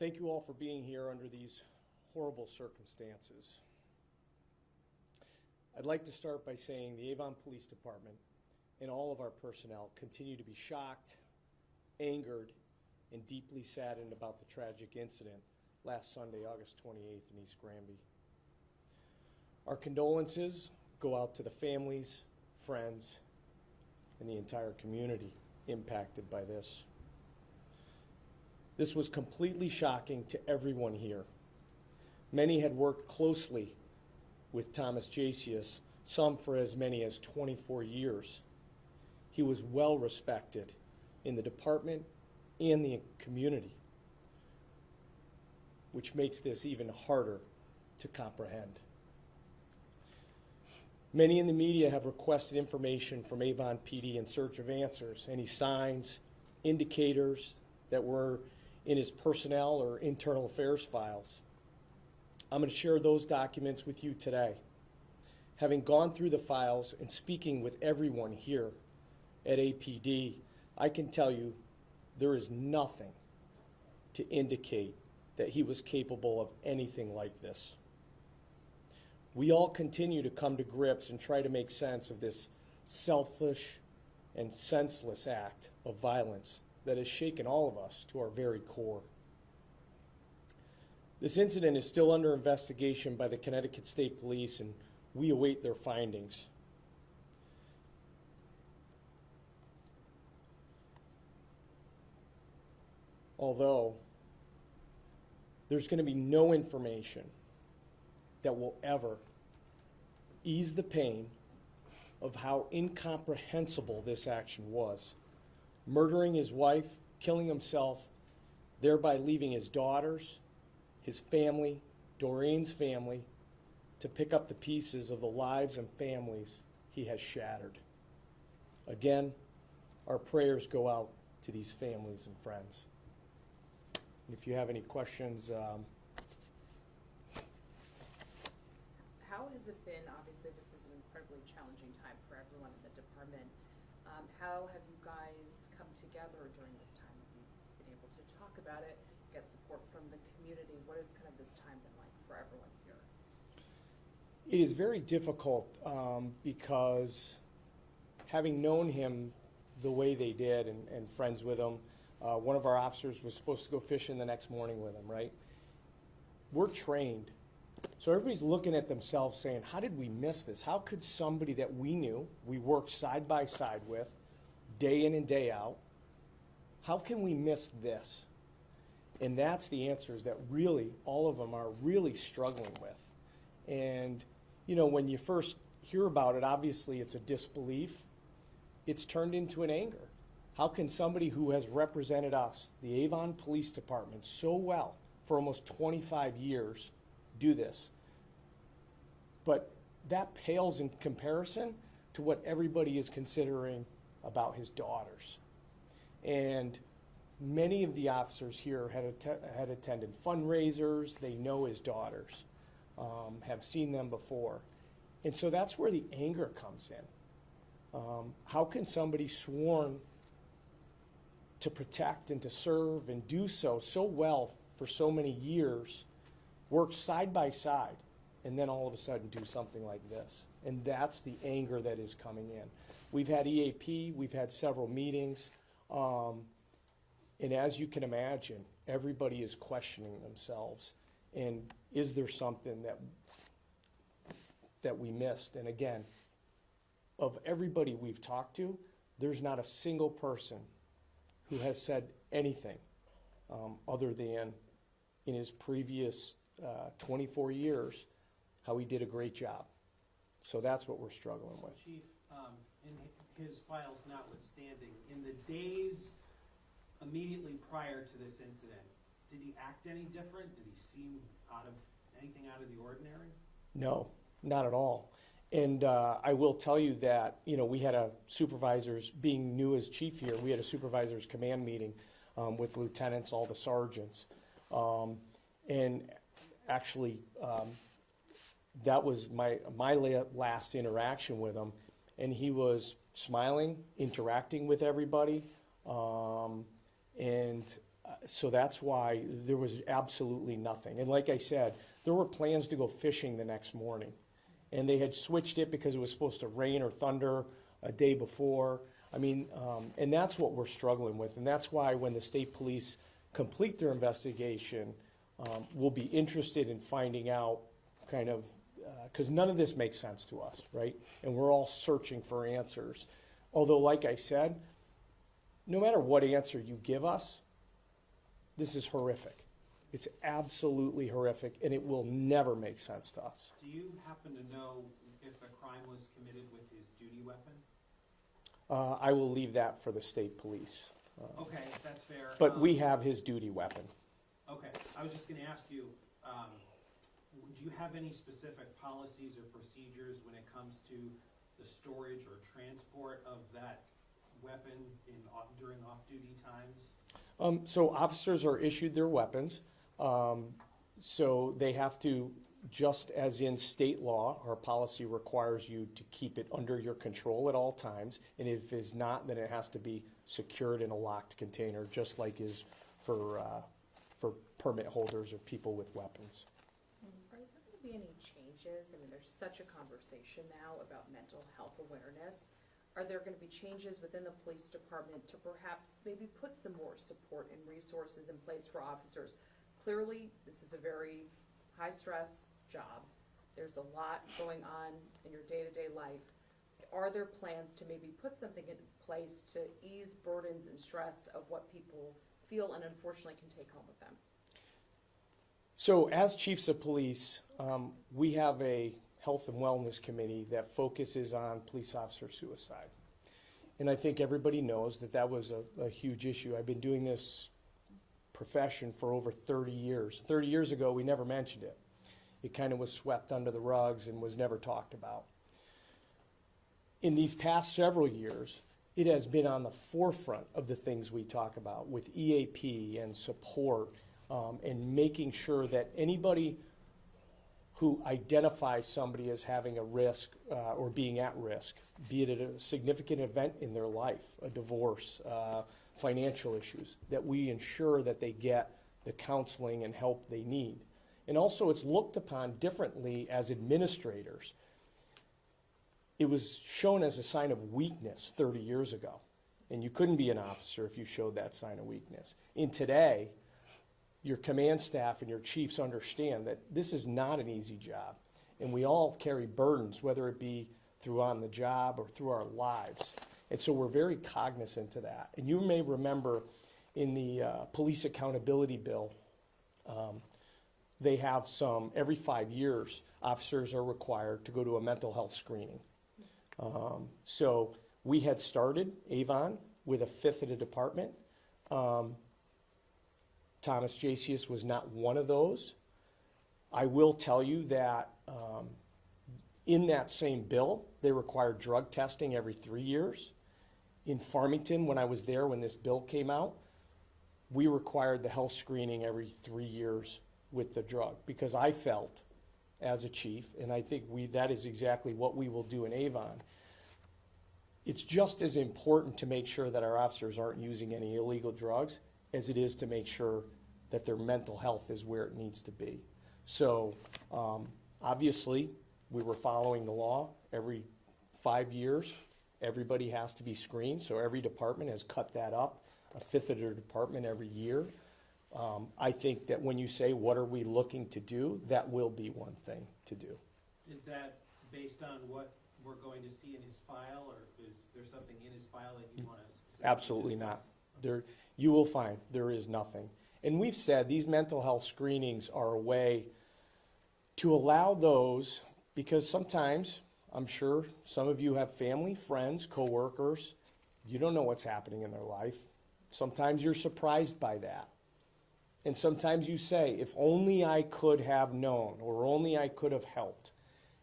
Thank you all for being here under these horrible circumstances. I'd like to start by saying the Avon Police Department and all of our personnel continue to be shocked, angered, and deeply saddened about the tragic incident last Sunday, August 28th in East Granby. Our condolences go out to the families, friends, and the entire community impacted by this. This was completely shocking to everyone here. Many had worked closely with Thomas Jasius, some for as many as 24 years. He was well respected in the department and the community, which makes this even harder to comprehend. Many in the media have requested information from Avon PD in search of answers, any signs, indicators that were in his personnel or internal affairs files. I'm going to share those documents with you today. Having gone through the files and speaking with everyone here at APD, I can tell you there is nothing to indicate that he was capable of anything like this. We all continue to come to grips and try to make sense of this selfish and senseless act of violence that has shaken all of us to our very core. This incident is still under investigation by the Connecticut State Police, and we await their findings. Although there's going to be no information that will ever ease the pain of how incomprehensible this action was. Murdering his wife, killing himself, thereby leaving his daughters, his family, Doreen's family, to pick up the pieces of the lives and families he has shattered. Again, our prayers go out to these families and friends. And if you have any questions, how has it been? Obviously, this is an incredibly challenging time for everyone in the department. How have you guys come together during this time? Have you been able to talk about it, get support from the community? What has kind of this time been like for everyone here? It is very difficult because having known him the way they did and friends with him, one of our officers was supposed to go fishing the next morning with him, right? We're trained. So everybody's looking at themselves saying, how did we miss this? How could somebody that we knew, we worked side by side with, day in and day out, how can we miss this? And that's the answers that really, all of them are really struggling with. And, you know, when you first hear about it, obviously it's a disbelief. It's turned into an anger. How can somebody who has represented us, the Avon Police Department, so well for almost 25 years do this? But that pales in comparison to what everybody is considering about his daughters. And many of the officers here had attended fundraisers. They know his daughters, have seen them before. And so that's where the anger comes in. How can somebody sworn to protect and to serve and do so well for so many years, work side by side, and then all of a sudden do something like this? And that's the anger that is coming in. We've had EAP, we've had several meetings, and as you can imagine, everybody is questioning themselves. And is there something that we missed? And again, of everybody we've talked to, there's not a single person who has said anything other than in his previous 24 years how he did a great job. So that's what we're struggling with. Chief, in his files notwithstanding, in the days immediately prior to this incident, did he act any different? Did he seem anything out of the ordinary? No, not at all. And I will tell you that, you know, we had a supervisors, being new as chief here, we had a supervisors command meeting with lieutenants, all the sergeants. And actually, that was my last interaction with him. And he was smiling, interacting with everybody. And So that's why there was absolutely nothing. And like I said, there were plans to go fishing the next morning. And they had switched it because it was supposed to rain or thunder a day before. I mean, and that's what we're struggling with. And that's why when the state police complete their investigation, we'll be interested in finding out kind of, because none of this makes sense to us, right? And we're all searching for answers. Although, like I said, no matter what answer you give us, this is horrific. It's absolutely horrific, and it will never make sense to us. Do you happen to know if a crime was committed with his duty weapon? I will leave that for the state police. Okay, that's fair. But we have his duty weapon. Okay, I was just gonna ask you, do you have any specific policies or procedures when it comes to the storage or transport of that weapon during off-duty times? So officers are issued their weapons. So they have to, just as in state law, our policy requires you to keep it under your control at all times. And if it's not, then it has to be secured in a locked container, just like is for permit holders or people with weapons. Are there going to be any changes? I mean, there's such a conversation now about mental health awareness. Are there going to be changes within the police department to perhaps maybe put some more support and resources in place for officers? Clearly, this is a very high-stress job. There's a lot going on in your day-to-day life. Are there plans to maybe put something in place to ease burdens and stress of what people feel and unfortunately can take home with them? So as chiefs of police, we have a health and wellness committee that focuses on police officer suicide. And I think everybody knows that that was a huge issue. I've been doing this profession for over 30 years. 30 years ago, we never mentioned it. It kind of was swept under the rugs and was never talked about. In these past several years, it has been on the forefront of the things we talk about with EAP and support, and making sure that anybody who identifies somebody as having a risk or being at risk, be it at a significant event in their life, a divorce, financial issues, that we ensure that they get the counseling and help they need. And also it's looked upon differently as administrators. It was shown as a sign of weakness 30 years ago, and you couldn't be an officer if you showed that sign of weakness. In today, your command staff and your chiefs understand that this is not an easy job, and we all carry burdens, whether it be through on the job or through our lives. And so we're very cognizant of that. And you may remember in the police accountability bill, they have every 5 years, officers are required to go to a mental health screening. So we had started Avon with a fifth of the department. Thomas Jasius was not one of those. I will tell you that in that same bill, they required drug testing every 3 years. In Farmington, when I was there when this bill came out, we required the health screening every 3 years with the drug, because I felt as a chief, and I think that is exactly what we will do in Avon. It's just as important to make sure that our officers aren't using any illegal drugs as it is to make sure that their mental health is where it needs to be. So obviously, we were following the law. Every 5 years, everybody has to be screened, so every department has cut that up, a fifth of their department every year. I think that when you say, what are we looking to do, that will be one thing to do. Is that based on what we're going to see in his file, or is there something in his file that you want to? Absolutely not. You will find there is nothing. And we've said these mental health screenings are a way to allow those, because sometimes, I'm sure some of you have family, friends, coworkers, you don't know what's happening in their life. Sometimes you're surprised by that. And sometimes you say, if only I could have known, or only I could have helped.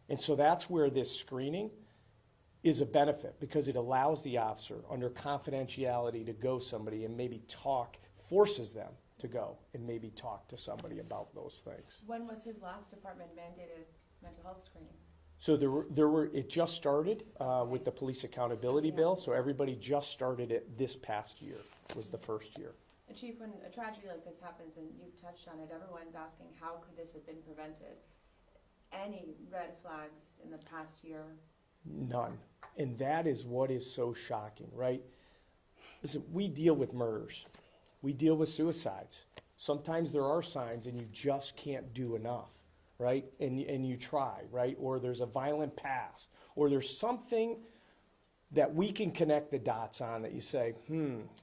And so that's where this screening is a benefit, because it allows the officer under confidentiality to go somebody and maybe talk, forces them to go and maybe talk to somebody about those things. When was his last department mandated mental health screening? So it just started with the police accountability bill, so everybody just started it this past year, was the first year. And Chief, when a tragedy like this happens, and you've touched on it, everyone's asking how could this have been prevented? Any red flags in the past year? None. And that is what is so shocking, right? Listen, we deal with murders. We deal with suicides. Sometimes there are signs and you just can't do enough, right? And you try, right? Or there's a violent past, or there's something that we can connect the dots on that you say,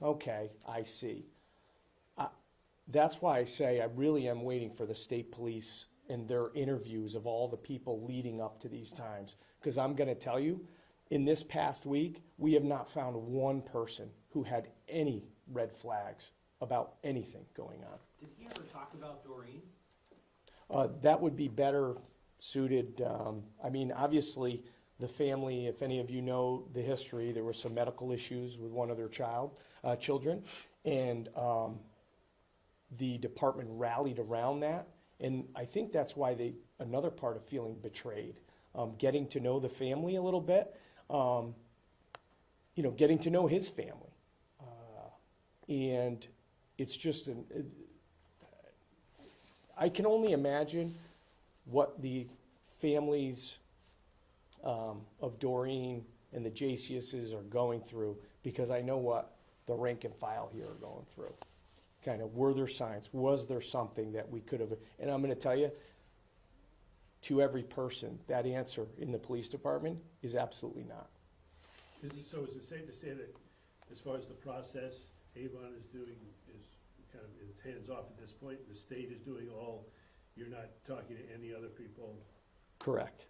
okay, I see. That's why I say I really am waiting for the state police and their interviews of all the people leading up to these times. Because I'm going to tell you, in this past week, we have not found one person who had any red flags about anything going on. Did he ever talk about Doreen? That would be better suited. I mean, obviously, the family, if any of you know the history, there were some medical issues with one of their children, and the department rallied around that. And I think that's why another part of feeling betrayed, getting to know the family a little bit, getting to know his family. And it's just, I can only imagine what the families of Doreen and the JCSs are going through, because I know what the rank and file here are going through. Kind of, were there signs? Was there something that we could have? And I'm going to tell you, to every person, that answer in the police department is absolutely not. So is it safe to say that as far as the process, Avon is kind of, it's hands off at this point, the state is doing all, you're not talking to any other people? Correct.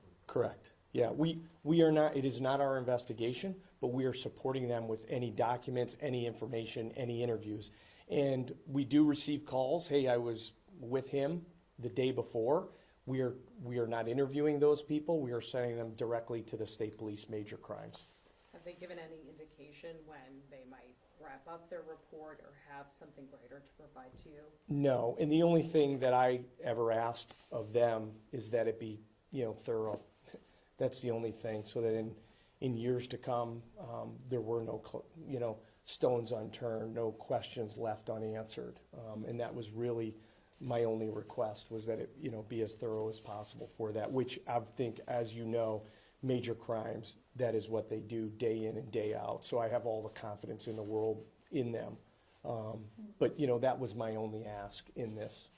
Yeah, we are not, it is not our investigation, but we are supporting them with any documents, any information, any interviews. And we do receive calls, hey, I was with him the day before. We are not interviewing those people. We are sending them directly to the state police major crimes. Have they given any indication when they might wrap up their report or have something greater to provide to you? No, and the only thing that I ever asked of them is that it be, thorough. That's the only thing, so that in years to come, there were no, stones unturned, no questions left unanswered. And that was really my only request, was that it, be as thorough as possible for that, which I think, as you know, major crimes, that is what they do day in and day out. So I have all the confidence in the world in them. But, that was my only ask in this.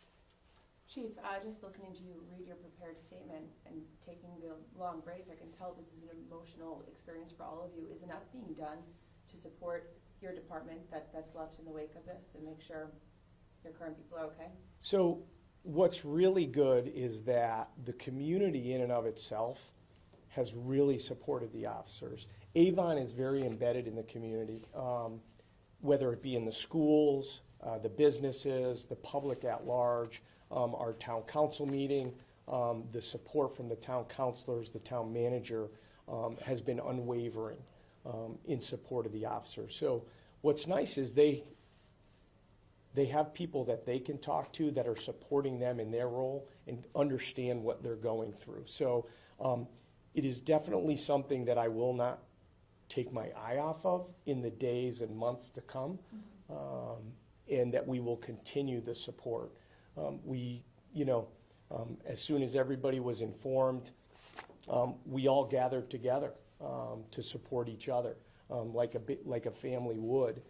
Chief, just listening to you read your prepared statement and taking the long breaks, I can tell this is an emotional experience for all of you. Is enough being done to support your department that's left in the wake of this and make sure your current people are okay? So what's really good is that the community in and of itself has really supported the officers. Avon is very embedded in the community, whether it be in the schools, the businesses, the public at large, our town council meeting, the support from the town councilors, the town manager has been unwavering in support of the officers. So what's nice is they have people that they can talk to that are supporting them in their role and understand what they're going through. So it is definitely something that I will not take my eye off of in the days and months to come, and that we will continue the support. As soon as everybody was informed, we all gathered together to support each other, like a family would,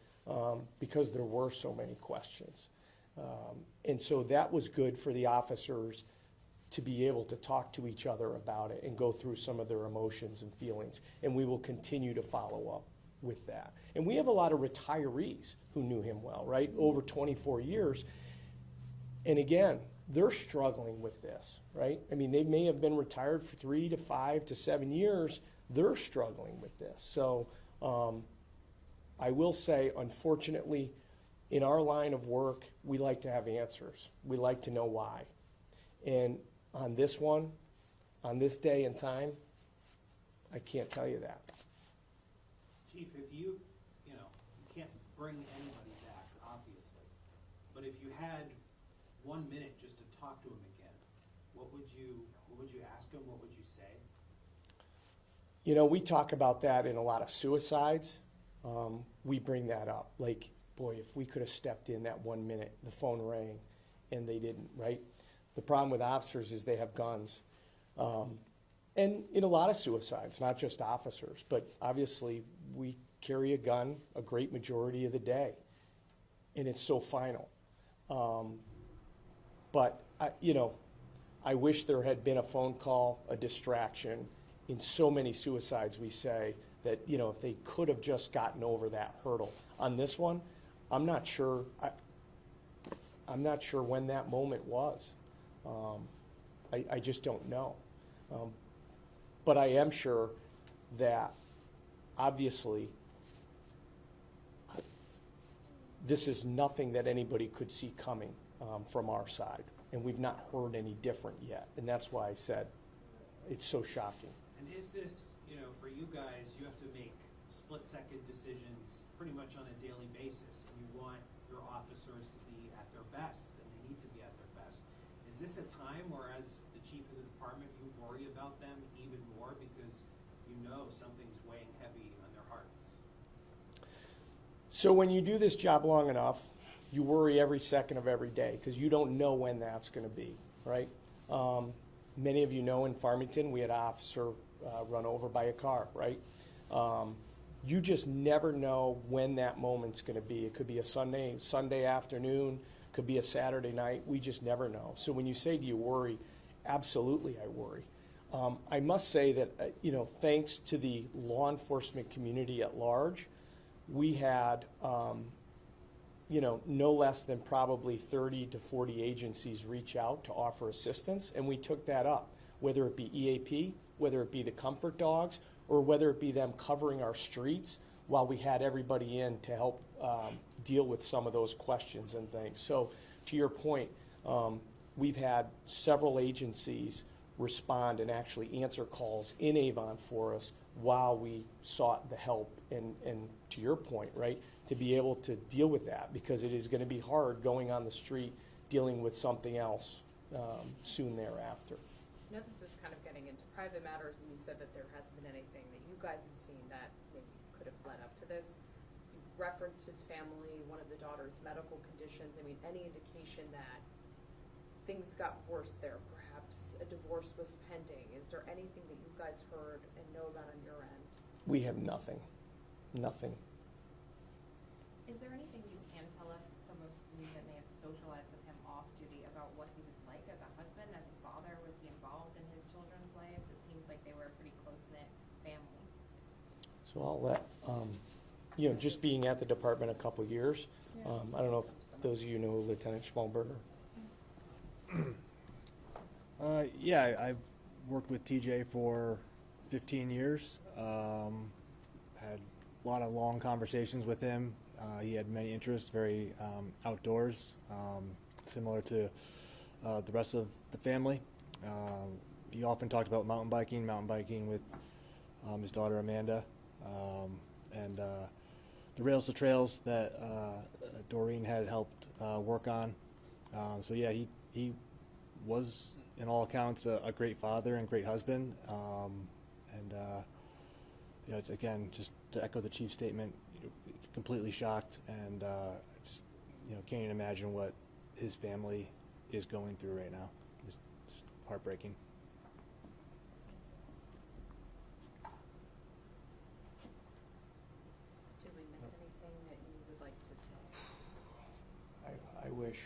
because there were so many questions. And so that was good for the officers to be able to talk to each other about it and go through some of their emotions and feelings. And we will continue to follow up with that. And we have a lot of retirees who knew him well, right? Over 24 years. And again, they're struggling with this, right? I mean, they may have been retired for 3 to 5 to 7 years. They're struggling with this. So I will say, unfortunately, in our line of work, we like to have answers. We like to know why. And on this one, on this day and time, I can't tell you that. Chief, if you can't bring anybody back, obviously, but if you had 1 minute just to talk to him again, what would you ask him? What would you say? We talk about that in a lot of suicides. We bring that up. Like, boy, if we could have stepped in that 1 minute, the phone rang, and they didn't, right? The problem with officers is they have guns. And in a lot of suicides, not just officers, but obviously we carry a gun a great majority of the day, and it's so final. But, I wish there had been a phone call, a distraction. In so many suicides, we say that, if they could have just gotten over that hurdle. On this one, I'm not sure when that moment was. I just don't know. But I am sure that, obviously, this is nothing that anybody could see coming from our side. And we've not heard any different yet. And that's why I said it's so shocking. And is this, for you guys, you have to make split-second decisions pretty much on a daily basis, and you want your officers to be at their best, and they need to be at their best. Is this a time where, as the chief of the department, you worry about them even more because something's weighing heavy on their hearts? So when you do this job long enough, you worry every second of every day because you don't know when that's going to be, right? Many of you know in Farmington we had an officer run over by a car, right? You just never know when that moment's going to be. It could be a Sunday afternoon, could be a Saturday night. We just never know. So when you say, do you worry? Absolutely, I worry. I must say that, thanks to the law enforcement community at large, we had, no less than probably 30 to 40 agencies reach out to offer assistance, and we took that up, whether it be EAP, whether it be the comfort dogs, or whether it be them covering our streets while we had everybody in to help deal with some of those questions and things. So to your point, we've had several agencies respond and actually answer calls in Avon for us while we sought the help and to your point, right, to be able to deal with that, because it is going to be hard going on the street dealing with something else soon thereafter. I know this is kind of getting into private matters, and you said that there hasn't been anything that you guys have seen that maybe could have led up to this. You referenced his family, one of the daughter's medical conditions. I mean, any indication that things got worse there? Perhaps a divorce was pending. Is there anything that you guys heard and know about on your end? We have nothing. Nothing. Is there anything you can tell us, some of you that may have socialized with him off duty, about what he was like as a husband, as a father? Was he involved in his children's lives? It seems like they were a pretty close-knit family. So I'll let, just being at the department a couple years, I don't know if those of you know Lieutenant Schmalberger. Yeah, I've worked with TJ for 15 years. Had a lot of long conversations with him. He had many interests, very outdoors, similar to the rest of the family. He often talked about mountain biking with his daughter Amanda, and the rails to trails that Doreen had helped work on. So yeah, he was, in all accounts, a great father and great husband. It's, again, just to echo the chief's statement, completely shocked, and just can't even imagine what his family is going through right now. It's just heartbreaking. Did we miss anything that you would like to say? I wish.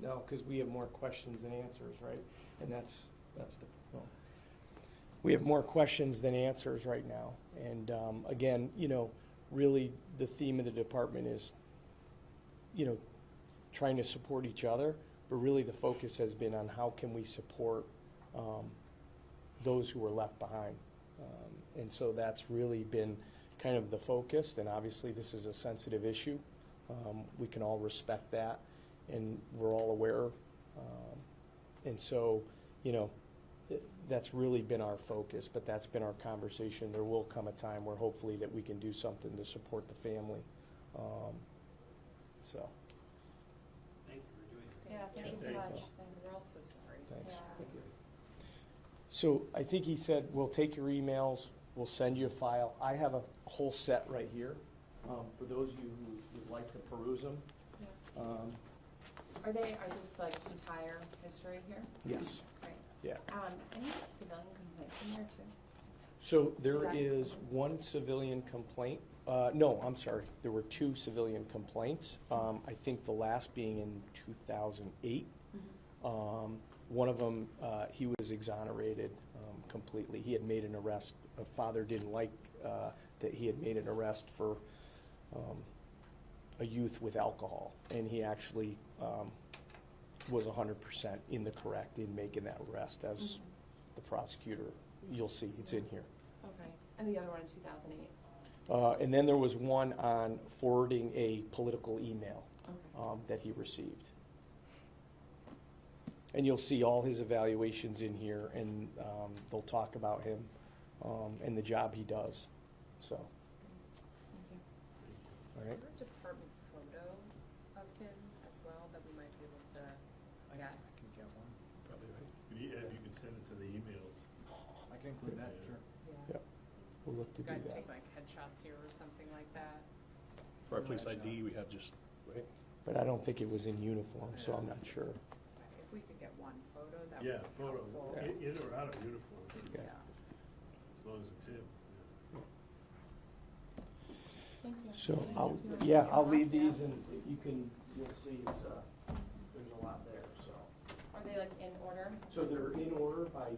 No, because we have more questions than answers, right? And that's the problem. We have more questions than answers right now. And again, really the theme of the department is, trying to support each other, but really the focus has been on how can we support those who are left behind. And so that's really been kind of the focus, and obviously this is a sensitive issue. We can all respect that, and we're all aware. And so, that's really been our focus, but that's been our conversation. There will come a time where hopefully that we can do something to support the family. So. Thank you for doing it. Yeah, thank you so Thank you. much. We're all so sorry. Thanks. Yeah. So I think he said, we'll take your emails, we'll send you a file. I have a whole set right here, for those of you who would like to peruse them. Yeah. Are this like entire history here? Yes, Great. yeah. Any civilian complaints in there too? So there Exactly. is one civilian complaint. No, I'm sorry. There were 2 civilian complaints. I think the last being in 2008. One of them, he was exonerated completely. He had made an arrest. A father didn't like that he had made an arrest for a youth with alcohol, and he actually was 100% in the correct in making that arrest. As the prosecutor, you'll see, it's in here. Okay. And the other one in 2008? And then there was one on forwarding a political email Okay. that he received. And you'll see all his evaluations in here, and they'll talk about him and the job he does. So, all Thank you. right. Is there a department photo of him as well that we might be able to I get? can get one. Probably right. Yeah, if you can send it to the emails. I can include that, sure. Yeah. Yep. We'll look to You do guys that. take like headshots here or something like that? For our police ID, we have just, Right. But I don't think it was in uniform, so I'm not sure. If we could get one photo, that would Yeah, be photo, helpful. Yeah. in or out of uniform, Yeah. as long as it's him. Yeah. Thank you. So Thank I'll, you. yeah, I'll leave these, and you'll see it's, there's a lot there, so. Are they like in order? So they're in order by